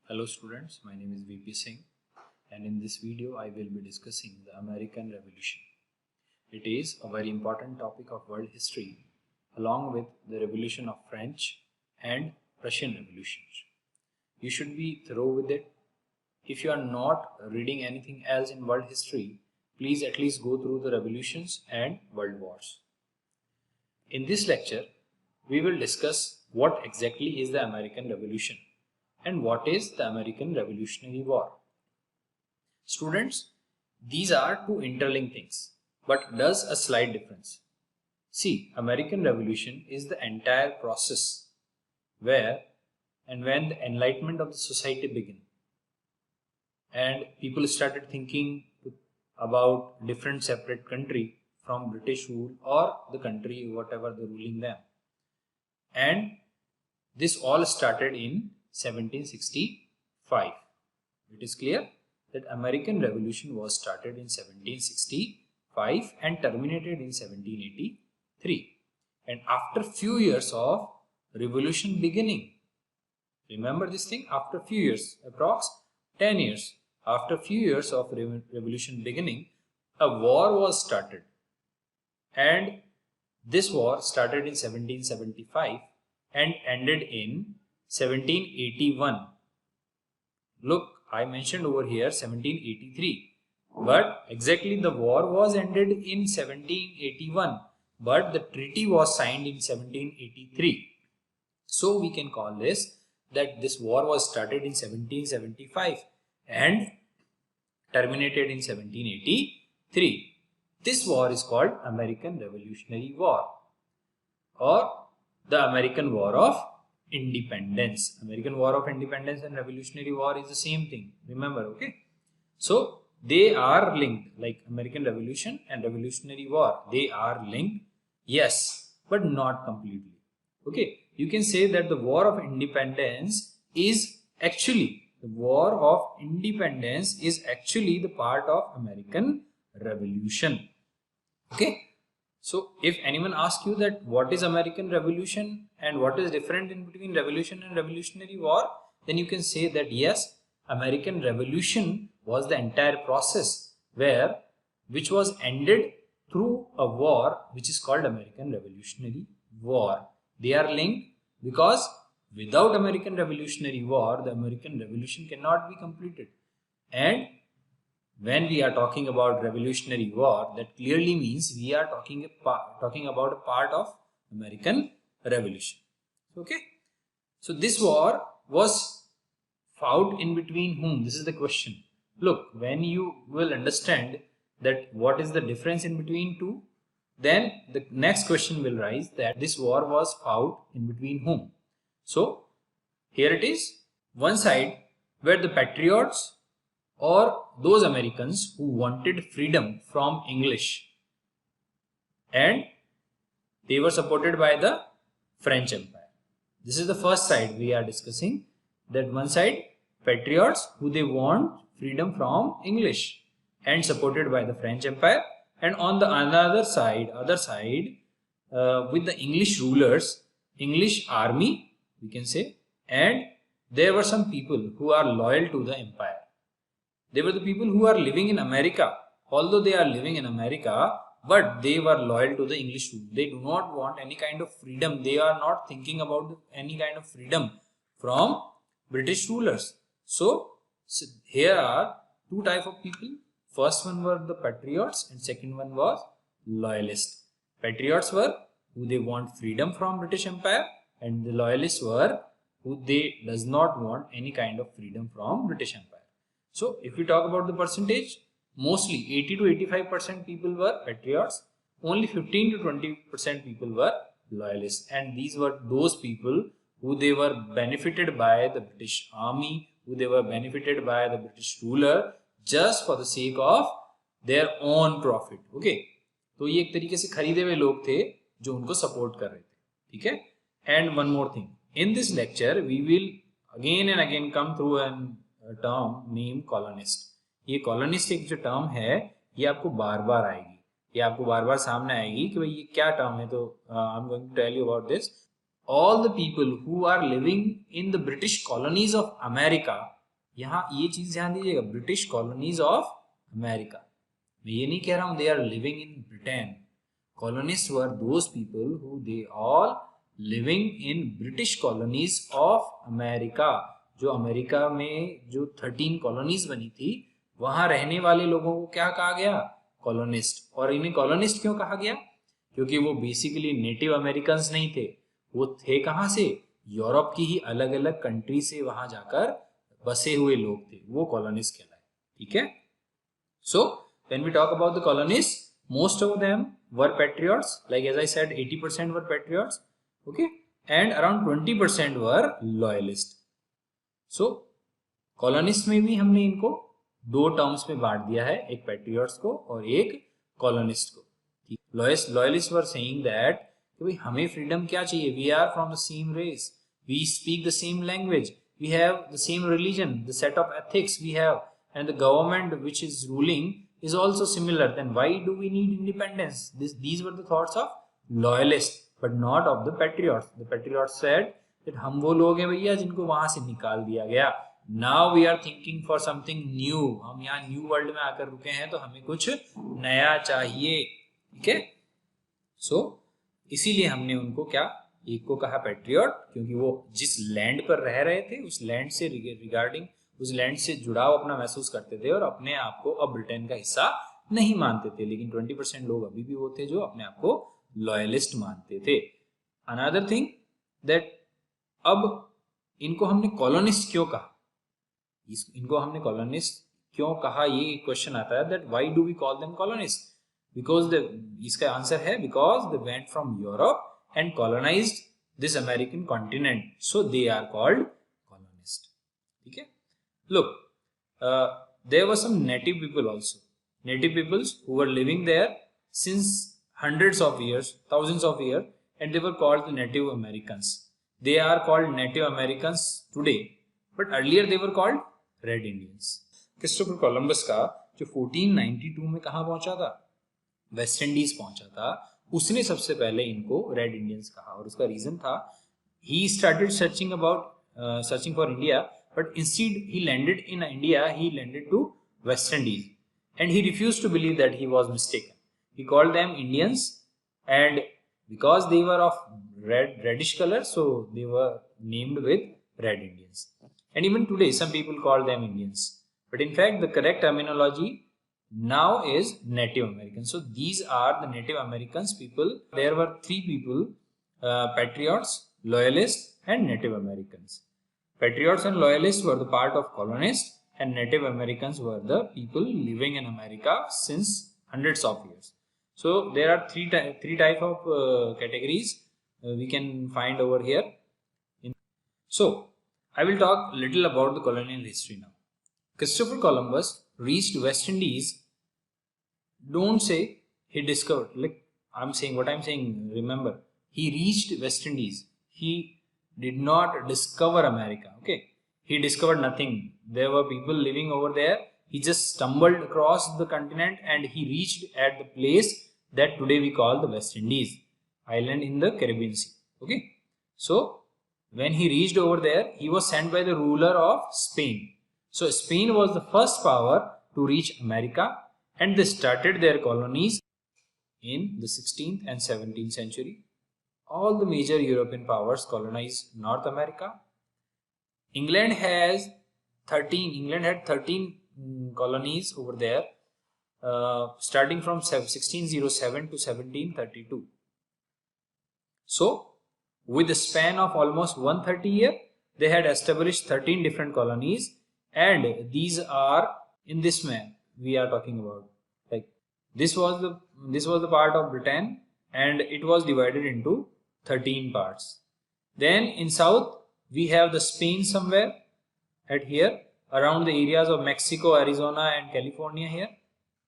Hello students, my name is VP Singh and in this video I will be discussing the American Revolution. It is a very important topic of world history along with the revolution of French and Prussian revolutions. You should be thorough with it. If you are not reading anything else in world history, please at least go through the revolutions and world wars. In this lecture, we will discuss what exactly is the American Revolution and what is the American Revolutionary War. Students, these are two interlinked things, but does a slight difference. See, American Revolution is the entire process where and when the enlightenment of the society began and people started thinking about different separate country from British rule or the country whatever the ruling them. And this all started in 1765. It is clear that American Revolution was started in 1765 and terminated in 1783. And after few years of revolution beginning, remember this thing, after few years, approx 10 years, after few years of revolution beginning, a war was started. And this war started in 1775 and ended in 1781. Look, I mentioned over here 1783, but exactly the war was ended in 1781, but the treaty was signed in 1783. So we can call this that this war was started in 1775 and terminated in 1783. This war is called American Revolutionary War or the American War of Independence. American War of Independence and Revolutionary War is the same thing. Remember, okay? So they are linked, like American Revolution and Revolutionary War. They are linked, yes, but not completely. Okay, you can say that the War of Independence is actually the the part of American Revolution. Okay. So if anyone asks you that what is American Revolution and what is different in between revolution and revolutionary war, then you can say that yes, American Revolution was the entire process which was ended through a war which is called American Revolutionary War. They are linked because without American Revolutionary War, the American Revolution cannot be completed. And when we are talking about Revolutionary War, that clearly means we are talking about a part of American Revolution. Okay. So this war was fought in between whom? This is the question. Look, when you will understand that what is the difference in between two, then the next question will rise that this war was fought in between whom? So here it is. One side were the patriots or those Americans who wanted freedom from English, and they were supported by the French Empire. This is the first side we are discussing, that one side patriots who they want freedom from English and supported by the French Empire, and on the other side with the English rulers, English army we can say, and there were some people who are loyal to the empire. They were the people who are living in America. Although they are living in America, but they were loyal to the English rule. They do not want any kind of freedom. They are not thinking about any kind of freedom from British rulers. So here are two types of people. First one were the patriots and second one was loyalists. Patriots were who they want freedom from British Empire, and the loyalists were who they does not want any kind of freedom from British Empire. So if we talk about the percentage, mostly 80 to 85% people were patriots, only 15 to 20% people were loyalists, and these were those people who they were benefited by the British army, who they were benefited by the British ruler just for the sake of their own profit. Okay, तो ये एक तरीके से खरीदे हुए लोग थे जो उनको सपोर्ट कर रहे थे. ठीक है. And one more thing, in this lecture we will again and again come through an term name colonist. ये कॉलोनिस्ट एक जो टर्म है ये आपको बार बार आएगी, ये आपको बार बार सामने आएगी कि भाई ये क्या टर्म है. तो I am going to tell you about this. all the people who are living in the British colonies of America, यहाँ ये चीज ध्यान दीजिएगा, ब्रिटिश कॉलोनीज ऑफ अमेरिका। मैं ये नहीं कह रहा हूं they are living in Britain. colonists were those people who they all living in British colonies of America। जो अमेरिका में जो 13 कॉलोनीज बनी थी वहां रहने वाले लोगों को क्या कहा गया, कॉलोनिस्ट। और इन्हें कॉलोनिस्ट क्यों कहा गया, क्योंकि वो बेसिकली नेटिव अमेरिकन नहीं थे, वो थे कहां से, यूरोप की ही अलग अलग कंट्री से वहां जाकर बसे हुए लोग थे, वो कॉलोनिस्ट कहलाए। ठीक है, so when we talk about the colonist, most of them were patriots, like as I said 80% were patriots, okay, and around 20% were loyalist। so colonist में भी हमने इनको दो टर्म्स में बांट दिया है, एक patriots को और एक colonist को। loyalists were saying that कि भाई हमें फ्रीडम क्या चाहिए, we are from the same race, we speak the same language, we have the same religion, the set of ethics we have, and the government which is ruling is also similar, then why do we need independence? These were the thoughts of loyalists, but not of the patriots। The patriots said that हम वो लोग हैं भैया जिनको वहां से निकाल दिया गया, now we are thinking for something new, हम यहाँ न्यू वर्ल्ड में आकर रुके हैं तो हमें कुछ नया चाहिए। ठीक है, सो इसीलिए हमने उनको क्या, एक को कहा पैट्रियट, क्योंकि वो जिस लैंड पर रह रहे थे उस लैंड से रिगार्डिंग, उस लैंड से जुड़ाव अपना महसूस करते थे और अपने आप को अब ब्रिटेन का हिस्सा नहीं मानते थे। लेकिन 20% लोग अभी भी वो थे जो अपने आप को लॉयलिस्ट मानते थे। अनदर थिंग दैट, अब इनको हमने कॉलोनिस्ट क्यों कहा, इनको हमने कॉलोनिस्ट क्यों कहा, ये क्वेश्चन आता है, that why do we call them colonist, because इसका आंसर है because they went from Europe and colonised this American continent, so they are called colonist. ठीक है, look, there were some native people also, native peoples who were living there since hundreds of years, thousands of years, and they were called the Native Americans। they are called Native Americans today, but earlier they were called Red Indians। Christopher Columbus का जो 1492 में कहाँ पहुंचा था, West Indies पहुंचा था, उसने सबसे पहले इनको रेड इंडियंस कहा, और उसका रीजन था he started searching for India, but instead he landed in India, he landed to West Indies, and he refused to believe that he was mistaken। he called them Indians, and because they were of reddish color, so they were named with Red Indians। and even today some people call them Indians, but in fact the correct terminology now is Native Americans। so these are the Native Americans people। there were three people, patriots, loyalists, and Native Americans। Patriots and loyalists were the part of colonists, and Native Americans were the people living in America since hundreds of years। so there are three type of categories we can find over here। so I will talk a little about the colonial history now। Christopher Columbus reached West Indies, don't say he discovered, like I'm saying what I'm saying, remember, he reached West Indies, he did not discover America, okay, he discovered nothing, there were people living over there, he just stumbled across the continent and he reached at the place that today we call the West Indies island in the Caribbean Sea। okay, so when he reached over there, he was sent by the ruler of Spain। so Spain was the first power to reach America, and they started their colonies in the 16th and 17th century। all the major European powers colonized North America। England had 13 colonies over there, starting from 1607 to 1732। so with a span of almost 130 years, they had established 13 different colonies, and these are in this map we are talking about, like this was the part of Britain, and it was divided into 13 parts। then in south we have the Spain somewhere at here, around the areas of Mexico, Arizona, and California here,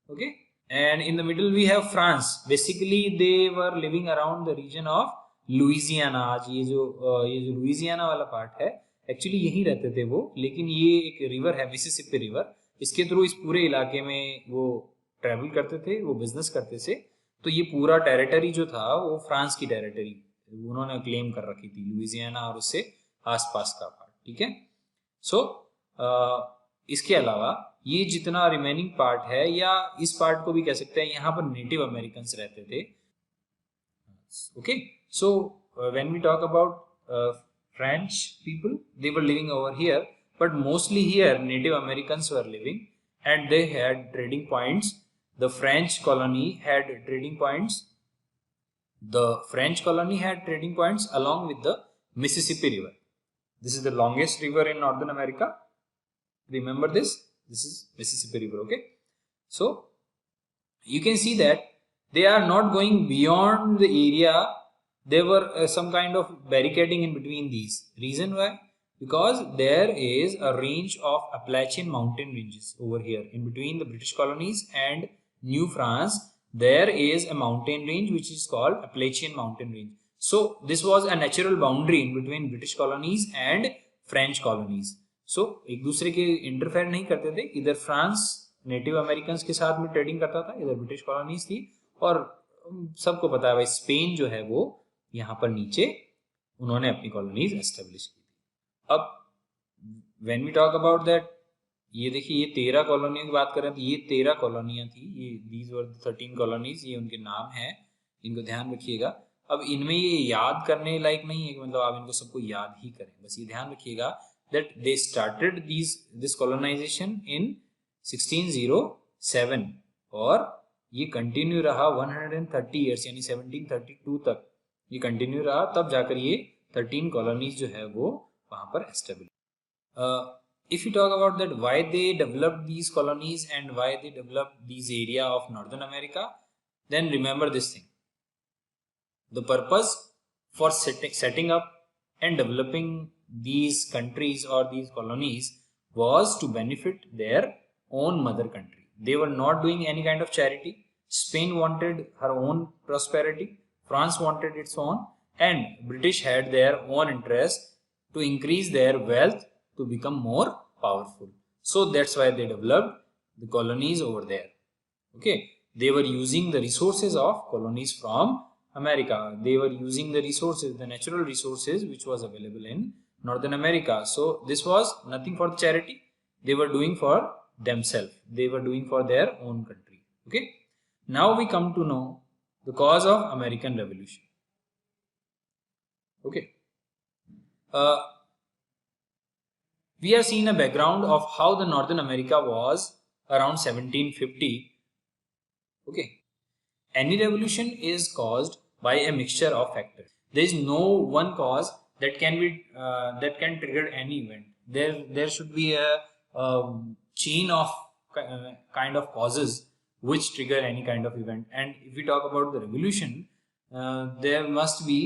okay, and in the middle we have France। basically they were living around the region of Louisiana. आज ये जो Louisiana वाला part है, actually यहीं रहते थे वो, लेकिन ये एक रिवर है मिसिसिपी रिवर, इसके थ्रू इस पूरे इलाके में वो ट्रैवल करते थे, वो बिजनेस करते थे। तो ये पूरा टेरिटरी जो था वो फ्रांस की टेरिटरी उन्होंने क्लेम कर रखी थी, लुइजियाना और उससे आसपास का पार्ट। ठीक है, सो इसके अलावा ये जितना रिमेनिंग पार्ट है, या इस पार्ट को भी कह सकते हैं, यहाँ पर नेटिव अमेरिकन रहते थे. Okay, so when we talk about French people, they were living over here, but mostly here Native Americans were living, and they had trading points. The French colony had trading points. The French colony had trading points along with the Mississippi River. This is the longest river in Northern America. Remember this? This is Mississippi River. Okay, so you can see that they are not going beyond the area. There were some kind of barricading in between these. Reason why? Because there is a range of Appalachian mountain ranges over here in between the British colonies and New France. There is a mountain range which is called Appalachian mountain range. So this was a natural boundary in between British colonies and French colonies. So एक दूसरे के interfere नहीं करते थे. इधर France native American के साथ में ट्रेडिंग करता था, इधर ब्रिटिश कॉलोनीज थी, और सबको पता है भाई स्पेन जो है वो यहाँ पर नीचे उन्होंने अपनी कॉलोनीज एस्टेब्लिश की थी. अब when we talk about that, ये देखिए ये 13 कॉलोनियों की बात करें तो ये 13 कॉलोनियाँ थी. ये दीज वर 13 कॉलोनीज, ये उनके नाम हैं, इनको ध्यान रखिएगा. अब इनमें ये याद करने लायक नहीं है कि मतलब आप इनको सबको याद ही करें, बस ये ध्यान रखिएगा that they started this colonisation in 1607 और ये कंटिन्यू रहा 130 ईयर्स यानी 1732 तक ये कंटिन्यू रहा. तब जाकर ये 13 कॉलोनीज जो है वो वहां पर establish. If you talk about that why they developed these colonies and why they developed these area of northern America, then remember this thing. The purpose for setting up and developing these countries or these colonies was to benefit their own mother country. They were not doing any kind of charity. Spain wanted her own prosperity, France wanted its own, and British had their own interest to increase their wealth to become more powerful. So that's why they developed the colonies over there. Okay, they were using the resources of colonies from America. They were using the resources, the natural resources which was available in Northern America. So this was nothing for charity. They were doing for themselves. They were doing for their own country. Okay, now we come to know the cause of American Revolution. Okay, we have seen a background of how the Northern America was around 1750. Okay, any revolution is caused by a mixture of factors. There is no one cause that can be that can trigger any event. There should be a chain of kind of causes which trigger any kind of event. And if we talk about the revolution, there must be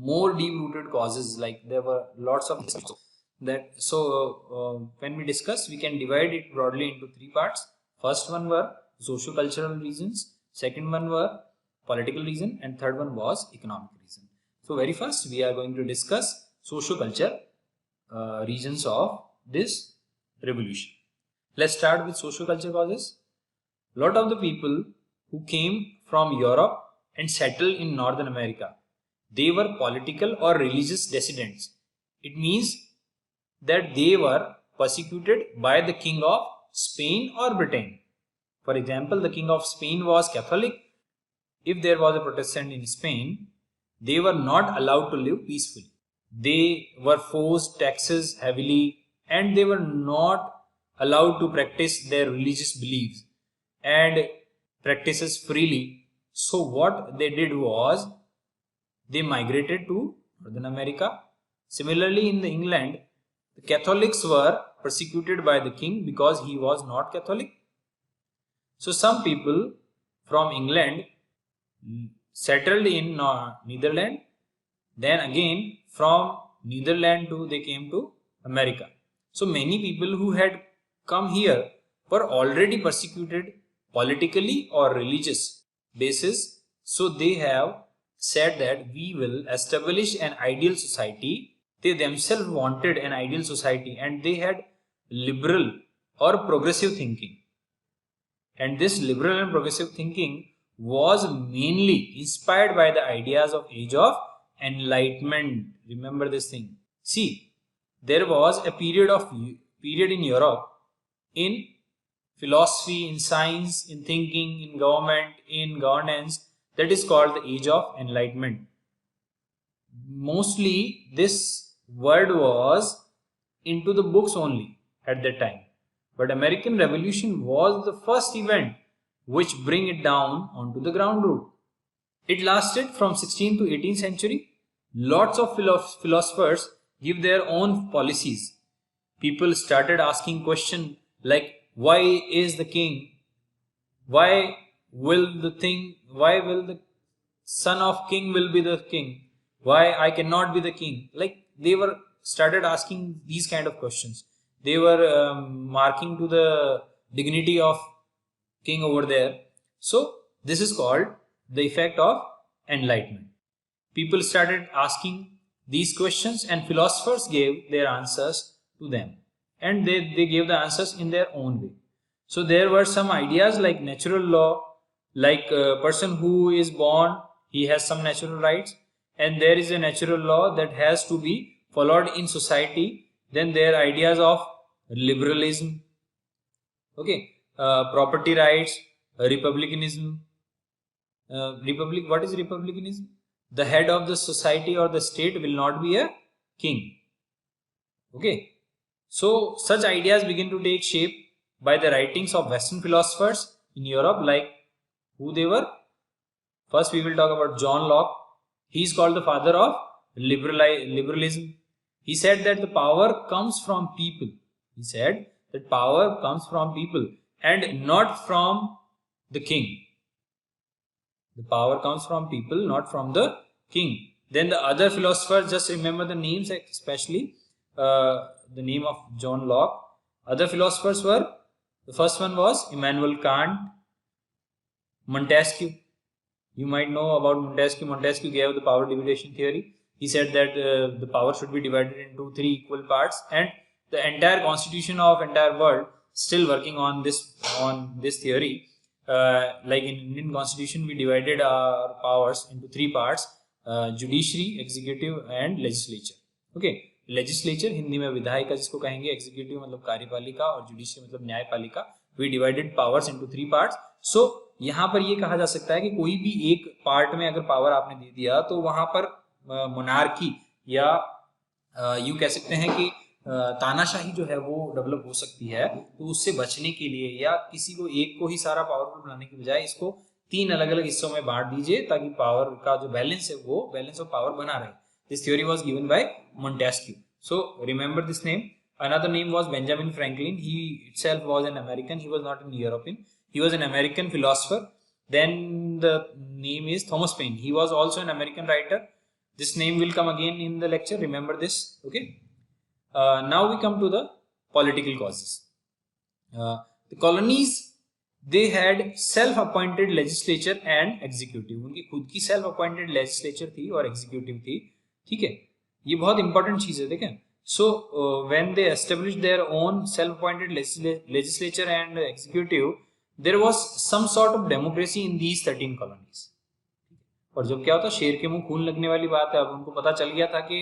more deep-rooted causes. Like there were lots of that. So when we discuss, we can divide it broadly into 3 parts. First one were socio-cultural reasons, second one were political reason, and third one was economic reason. So very first we are going to discuss socio-culture reasons of this revolution. Let's start with socio-culture causes. Lot of the people who came from Europe and settled in Northern America, they were political or religious dissidents. It means that they were persecuted by the king of Spain or Britain. For example, the king of Spain was Catholic. If there was a Protestant in Spain, they were not allowed to live peacefully. They were forced taxes heavily, and they were not allowed to practice their religious beliefs and practices freely. So what they did was they migrated to Northern America. Similarly, in England, the Catholics were persecuted by the king because he was not Catholic. So some people from England settled in Netherlands. Then again from Netherlands they came to America. So many people who had come here were already persecuted politically or religious basis. So they have said that we will establish an ideal society. They themselves wanted an ideal society, and they had liberal or progressive thinking. And this liberal and progressive thinking was mainly inspired by the ideas of Age of Enlightenment. Remember this thing. See, there was a period in Europe in philosophy, in science, in thinking, in government, in governance. That is called the age of enlightenment. Mostly this word was into the books only at that time. But American Revolution was the first event which bring it down onto the ground root. It lasted from 16th to 18th century. Lots of philosophers give their own policies. People started asking questions like, why is the king? Why will the son of king will be the king? Why I cannot be the king? Like they were started asking these kind of questions. They were marking to the dignity of king over there. So this is called the effect of enlightenment. People started asking these questions and philosophers gave their answers to them, and they gave the answers in their own way. So there were some ideas like natural law, like a person who is born, he has some natural rights, and there is a natural law that has to be followed in society. Then there are ideas of liberalism, okay, property rights, republicanism. What is republicanism? The head of the society or the state will not be a king. Okay. So such ideas begin to take shape by the writings of Western philosophers in Europe, like who they were. First we will talk about John Locke. He is called the father of liberalism. He said that the power comes from people. He said that power comes from people and not from the king. The power comes from people, not from the king. Then the other philosophers, just remember the names, especially the name of John Locke. Other philosophers were, the first one was Immanuel Kant, Montesquieu. You might know about Montesquieu. Montesquieu gave the power division theory. He said that the power should be divided into 3 equal parts, and the entire constitution of entire world still working on this theory. Like in Indian constitution, we divided our powers into 3 parts: judiciary, executive and legislature. Okay, legislature Hindi में विधायिका जिसको कहेंगे, executive मतलब कार्यपालिका और judiciary मतलब न्यायपालिका. We divided powers into 3 parts. So यहाँ पर ये कहा जा सकता है कि कोई भी एक पार्ट में अगर पावर आपने दे दिया तो वहां पर मोनार्की या यूं कह सकते हैं कि तानाशाही जो है वो डेवलप हो सकती है. तो उससे बचने के लिए या किसी को एक को ही सारा पावरफुल बनाने की बजाय इसको 3 अलग अलग हिस्सों में बांट दीजिए ताकि पावर का जो बैलेंस है वो बैलेंस ऑफ पावर बना रहे. This theory was given by Montesquieu. So remember this name. Another name was Benjamin Franklin. He itself was an American. He was not an European. He was an American philosopher. Then the name is Thomas Paine. He was also an American writer. This name will come again in the lecture. Remember this. Okay. Now we come to the political causes. The colonies, they had self-appointed legislature and executive. उनकी खुद की self-appointed legislature थी और executive थी. ठीक है, ये बहुत important चीज है. देखें, so when they established their own self-appointed legislature and executive, there was some sort of democracy in these 13 colonies. और जब क्या होता, शेर के मुंह खून लगने वाली बात है. अब उनको पता चल गया था कि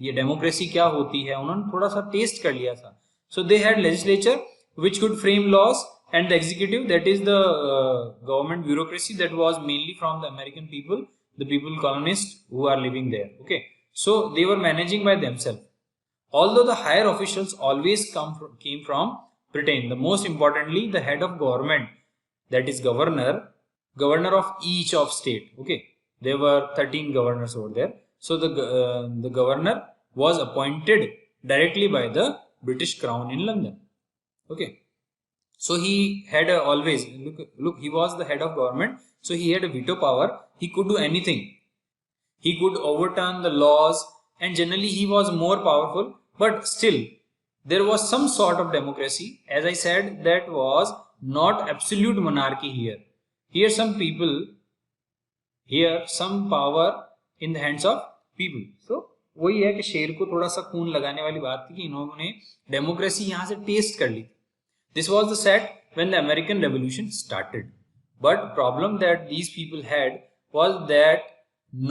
ये डेमोक्रेसी क्या होती है, उन्होंने थोड़ा सा टेस्ट कर लिया था. So they had legislature which could frame laws and the executive, that is the government bureaucracy that was mainly from the American people, the people colonist who are living there. Okay, so they were managing by themselves. Although the higher officials always came from Britain, the most importantly the head of government, that is governor of each of state. Okay, there were 13 governors over there. So the governor was appointed directly by the British Crown in London. Okay, so he had always look, he was the head of government, so he had a veto power. He could do anything. He could overturn the laws, and generally he was more powerful. But still, there was some sort of democracy. As I said, that was not absolute monarchy here. Here some people, here some power in the hands of people. So वही है कि शेर को थोड़ा सा खून लगाने वाली बात थी कि इन्होंने डेमोक्रेसी यहाँ से टेस्ट कर ली. This was the set when the American Revolution started. But problem that these people had was that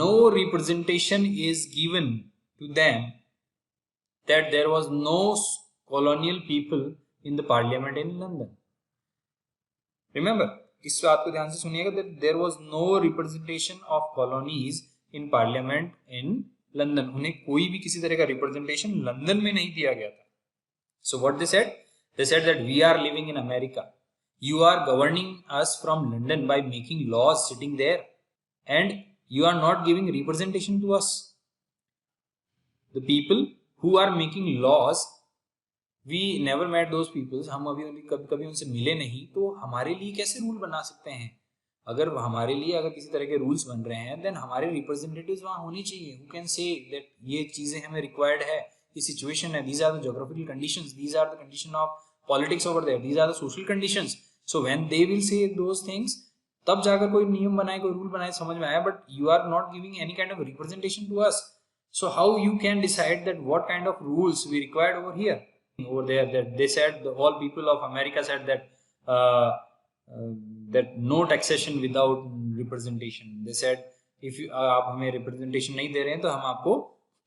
no representation is given to them, that there was no colonial people in the parliament in London. Remember, इस बात को ध्यान से सुनिएगा, that there was no representation of colonies in parliament in London. उन्हें कोई भी किसी तरह का representation लंदन में नहीं दिया गया था. So what they said? They said that we are living in America. You are governing us from London by making laws sitting there, and you are not giving representation to us. The people who are making laws, we never met those people. हम अभी कभी उनसे मिले नहीं, तो हमारे लिए कैसे रूल बना सकते हैं? अगर हमारे लिए अगर किसी तरह के रूल्स बन रहे हैं, देन हमारे रिप्रेजेंटेटिव्स वहाँ होनी चाहिए, who can say that ये चीजें हमें रिक्वायर्ड है, ये सिचुएशन है, these are the geographical conditions, these are the condition of politics over there, these are the social conditions. So when they will say those things, तब जाकर कोई नियम बनाए, कोई रूल बनाए, समझ में आया. But you are not giving any kind of representation to us. So how you can decide that what kind of rules we required over here? Over there, that they said, all people of America said that that no taxation without representation. They said if you आप हमें representation नहीं दे रहे हैं तो हम आपको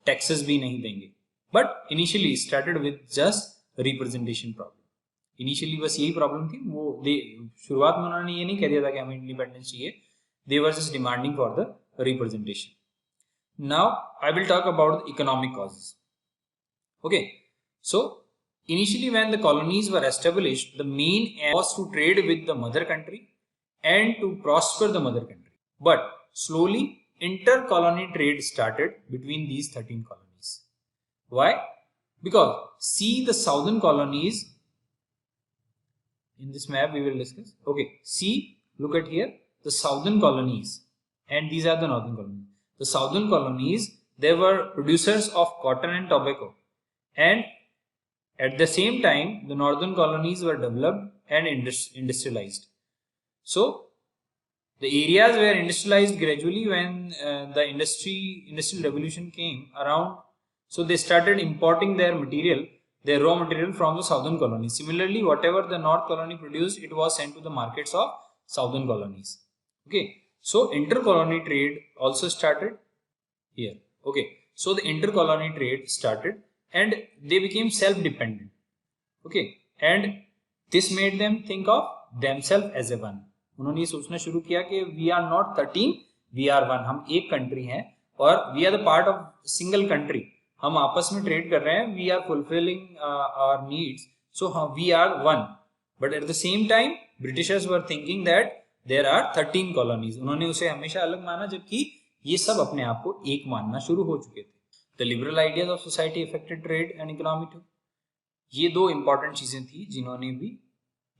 taxes भी नहीं देंगे. But initially started with just representation problem. Initially बस यही problem थी. वो शुरुआत में उन्होंने ये नहीं कह दिया था कि हमें independence चाहिए. They were just demanding for the representation. Now I will talk about the economic causes. Okay, so initially when the colonies were established, the main aim was to trade with the mother country and to prosper the mother country. But slowly inter-colony trade started between these 13 colonies. Why? Because see the southern colonies in this map we will discuss. Okay, see, look at here, the southern colonies, and these are the northern colonies. The southern colonies, they were producers of cotton and tobacco, and at the same time the northern colonies were developed and industrialized. So the areas were industrialized gradually when the industrial revolution came around. So they started importing their raw material from the southern colonies. Similarly, whatever the north colony produced, it was sent to the markets of southern colonies. Okay, so inter-colony trade also started here. Okay, so the inter-colony trade started and they became self-dependent. Okay, and this made them think of themselves as a one. उन्होंने ये सोचना शुरू किया कि we are not 13, we are one. हम एक country हैं और we are the part of single country. हम आपस में ट्रेड कर रहे हैं, we are fulfilling our needs, so we are one. But at the same time, Britishers were thinking that there are 13 colonies. उन्होंने उसे हमेशा अलग माना, जबकि ये सब अपने आप को एक मानना शुरू हो चुके थे. The liberal ideas of society affected trade and economy too. ये दो important चीजें थी जिन्होंने भी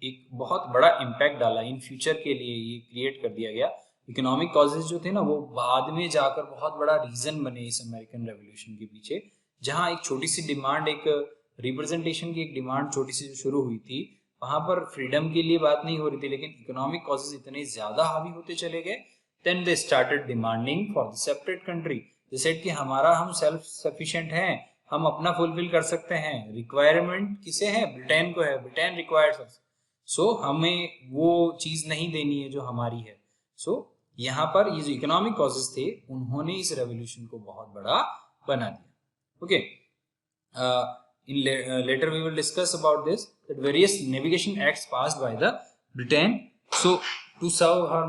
एक बहुत बड़ा इम्पैक्ट डाला इन फ्यूचर के लिए. ये क्रिएट कर दिया गया. इकोनॉमिक कॉजेज जो थे ना, वो बाद में जाकर बहुत बड़ा रीजन बने इस अमेरिकन रेवोल्यूशन के पीछे. जहां एक छोटी सी डिमांड, एक रिप्रेजेंटेशन की एक डिमांड छोटी सी जो शुरू हुई थी, वहां पर फ्रीडम के लिए बात नहीं हो रही थी, लेकिन इकोनॉमिक कॉजेज इतने ज्यादा हावी होते चले गए. Then they started demanding for the separate country. They said कि हम सेल्फ सफिशिएंट हैं, हम अपना फुलफिल कर सकते हैं. रिक्वायरमेंट किसे है? ब्रिटेन को है. ब्रिटेन रिक्वायर्स अस, सो हमें वो चीज नहीं देनी है जो हमारी है. सो यहाँ पर ये जो इकोनॉमिक कॉजेज थे, उन्होंने इस रेवोल्यूशन को बहुत बड़ा बना दिया. Okay, later we will discuss about this, that various navigation acts passed by the Britain. So to serve her,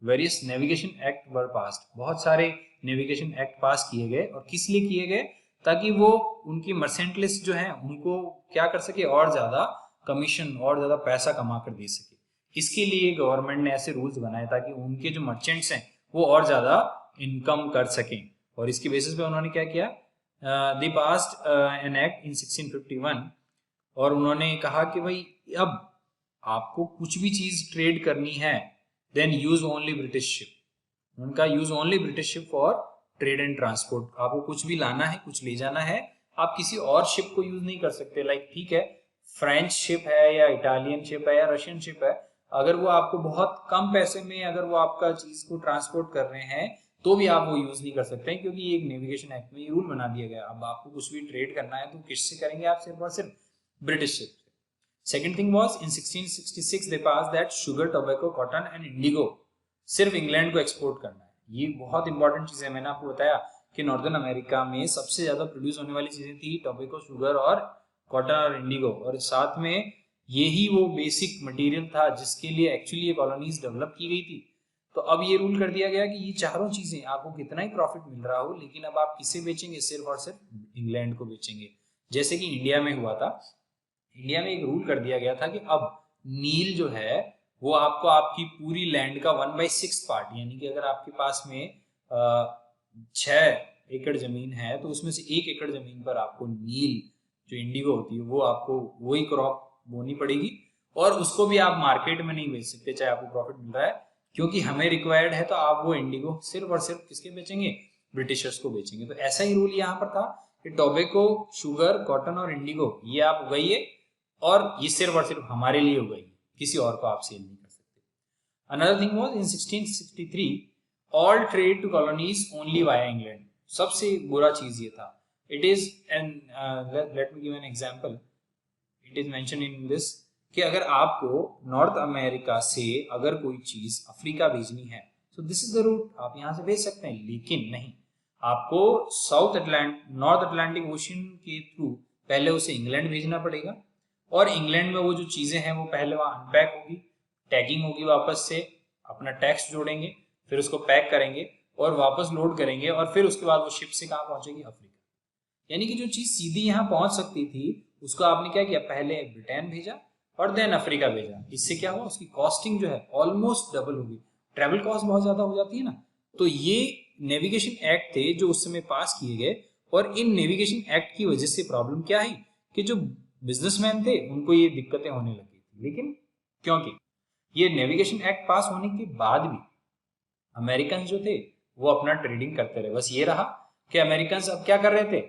various navigation act were passed. बहुत सारे नेविगेशन एक्ट पास किए गए. और किस लिए किए गए? ताकि वो उनकी मर्सेंटलिस्ट जो है उनको क्या कर सके, और ज्यादा कमीशन और ज्यादा पैसा कमा कर दे सके. इसके लिए गवर्नमेंट ने ऐसे रूल्स बनाए ताकि उनके जो मर्चेंट्स हैं वो और ज्यादा इनकम कर सकें. और इसके बेसिस पे उन्होंने क्या किया, दे पास्ड एन एक्ट इन 1651. और उन्होंने कहा कि भाई अब आपको कुछ भी चीज ट्रेड करनी है, then use only British ship. उनका use only British ship for trade and transport. आपको कुछ भी लाना है, कुछ ले जाना है, आप किसी और शिप को यूज नहीं कर सकते. लाइक ठीक है, फ्रेंच शिप है या इटालियन शिप है या रशियन शिप है, अगर वो आपको बहुत कम पैसे में अगर वो आपका चीज को ट्रांसपोर्ट कर रहे हैं तो भी आप वो यूज नहीं कर सकते हैं, क्योंकि एक नेविगेशन एक्ट में ये रूल बना दिया गया. अब आपको कुछ भी ट्रेड करना है तो किससे करेंगे आप? सिर्फ और सिर्फ British ship. Second thing was in 1666 they pass that sugar, tobacco, cotton and Indigo सिर्फ इंग्लैंड को एक्सपोर्ट करना है. ये बहुत इंपॉर्टेंट चीज है. मैंने आपको बताया कि नॉर्दर्न अमेरिका में सबसे ज्यादा प्रोड्यूस होने वाली चीजें थी टोबैको, शुगर और कॉटन और इंडिगो, और साथ में यही वो बेसिक मटेरियल था जिसके लिए एक्चुअली ये कॉलोनीज डेवलप की गई थी। तो अब ये रूल कर दिया गया कि ये चारों चीजें आपको कितना ही प्रॉफिट मिल रहा हो, लेकिन अब आप किसे बेचेंगे, सिर्फ और सिर्फ इंग्लैंड को बेचेंगे। जैसे कि इंडिया में हुआ था, इंडिया में एक रूल कर दिया गया था कि अब नील जो है वो आपको आपकी पूरी लैंड का 1/6 पार्ट, यानी कि अगर आपके पास में 6 एकड़ जमीन है तो उसमें से 1 एकड़ जमीन पर आपको नील जो इंडिगो होती है वो आपको वही क्रॉप बोनी पड़ेगी, और उसको भी आप मार्केट में नहीं बेच सकते चाहे आपको प्रॉफिट मिल रहा है, क्योंकि हमें रिक्वायर्ड है। तो आप वो इंडिगो सिर्फ और सिर्फ किसके बेचेंगे, ब्रिटिशर्स को बेचेंगे। तो ऐसा ही रूल यहाँ पर था कि टोबैको, शुगर, कॉटन और इंडिगो ये आप उगाइए, और ये सिर्फ और सिर्फ हमारे लिए उगाइए, किसी और को आप सेल नहीं कर सकते। Another thing was in 1663 all trade to colonies only via England. सबसे बुरा चीज ये था, it is and let me give an example, it is mention in this कि अगर आपको नॉर्थ अमेरिका से अगर कोई चीज अफ्रीका भेजनी है तो दिस इज द रूट, आप यहाँ से भेज सकते हैं, लेकिन नहीं, आपको नॉर्थ अटलांटिक ओशन के थ्रू पहले उसे इंग्लैंड भेजना पड़ेगा, और इंग्लैंड में वो जो चीजें हैं वो पहले वहां अनपैक होगी, टैगिंग होगी, वापस से अपना टैक्स जोड़ेंगे, फिर उसको पैक करेंगे और वापस लोड करेंगे, और फिर उसके बाद वो शिप से कहाँ पहुंचेगी, अफ्रीका। यानी कि जो चीज सीधी यहाँ पहुंच सकती थी उसको आपने क्या किया, पहले ब्रिटेन भेजा और देन अफ्रीका भेजा। इससे क्या हुआ, उसकी कॉस्टिंग जो है ऑलमोस्ट डबल होगी, ट्रेवल कॉस्ट बहुत ज्यादा हो जाती है ना। तो ये नेविगेशन एक्ट थे जो उस समय पास किए गए, और इन नेविगेशन एक्ट की वजह से प्रॉब्लम क्या है कि जो बिजनेसमैन थे उनको ये दिक्कतें होने लगी थी। लेकिन क्योंकि ये नेविगेशन एक्ट पास होने के बाद भी अमेरिकन जो थे वो अपना ट्रेडिंग करते रहे। बस ये रहा कि अमेरिकन अब क्या कर रहे थे,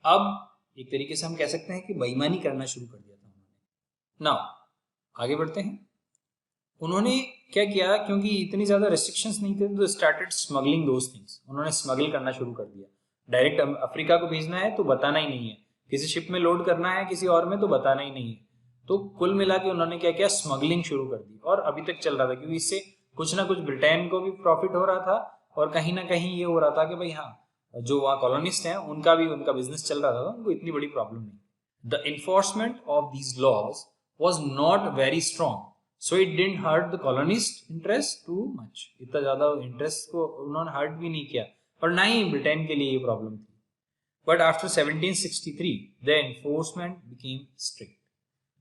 अब एक तरीके से हम कह सकते हैं कि बेईमानी करना शुरू कर दिया था उन्होंने। नाउ आगे बढ़ते हैं। उन्होंने क्या किया, क्योंकि इतनी ज्यादा रेस्ट्रिक्शंस नहीं थे तो स्टार्टेड स्मगलिंग दोस थिंग्स। उन्होंने स्मगल करना शुरू कर दिया। डायरेक्ट अफ्रीका को भेजना है तो बताना ही नहीं है, किसी शिप में लोड करना है किसी और में तो बताना ही नहीं है। तो कुल मिला के उन्होंने क्या किया, स्मगलिंग शुरू कर दी, और अभी तक चल रहा था, क्योंकि इससे कुछ ना कुछ ब्रिटेन को भी प्रॉफिट हो रहा था, और कहीं ना कहीं ये हो रहा था कि भाई हाँ, जो वहाँ कॉलोनिस्ट हैं उनका भी उनका बिजनेस चल रहा था, उनको इतनी बड़ी प्रॉब्लम नहीं। The enforcement of these laws was not very strong, so it didn't hurt the colonist interest too much. इतना ज्यादा इंटरेस्ट को उन्होंने हर्ट भी नहीं किया, और ना ही ब्रिटेन के लिए ये प्रॉब्लम थी। But after 1763 the enforcement became strict.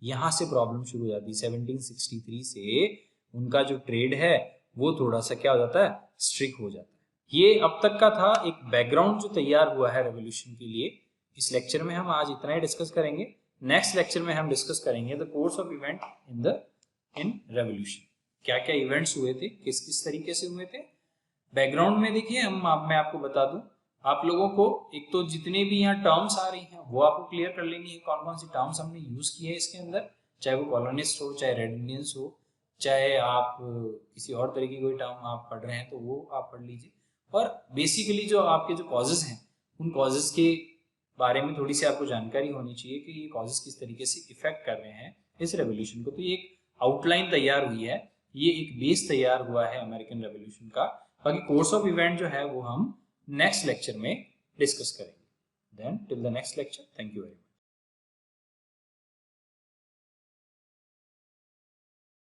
यहां से प्रॉब्लम शुरू हो जाती है। 1763 से उनका जो ट्रेड है वो थोड़ा सा क्या हो जाता है, स्ट्रिक्ट हो जाता है। ये अब तक का था एक बैकग्राउंड जो तैयार हुआ है रेवोल्यूशन के लिए। इस लेक्चर में हम आज इतना ही डिस्कस करेंगे। नेक्स्ट लेक्चर में हम डिस्कस करेंगे the course of event in revolution. क्या क्या इवेंट्स हुए थे, किस किस तरीके से हुए थे। बैकग्राउंड में देखिए मैं आपको बता दूं, आप लोगों को एक तो जितने भी यहाँ टर्म्स आ रही हैं वो आपको क्लियर कर लेनी है, कौन कौन सी टर्म्स हमने यूज की है इसके अंदर, चाहे वो कॉलोनिस्ट हो, चाहे रेड इंडियंस हो, चाहे आप किसी और तरह की कोई टर्म आप पढ़ रहे हैं तो वो आप पढ़ लीजिए। और बेसिकली जो आपके जो कॉजेज हैं उन कॉजेज के बारे में थोड़ी सी आपको जानकारी होनी चाहिए कि ये कॉजेज किस तरीके से इफेक्ट कर रहे हैं इस रेवोल्यूशन को। तो ये एक आउटलाइन तैयार हुई है, ये एक बेस तैयार हुआ है अमेरिकन रेवोल्यूशन का। बाकी कोर्स ऑफ इवेंट जो है वो हम नेक्स्ट लेक्चर में डिस्कस करेंगे। Then till the next lecture, thank you very much.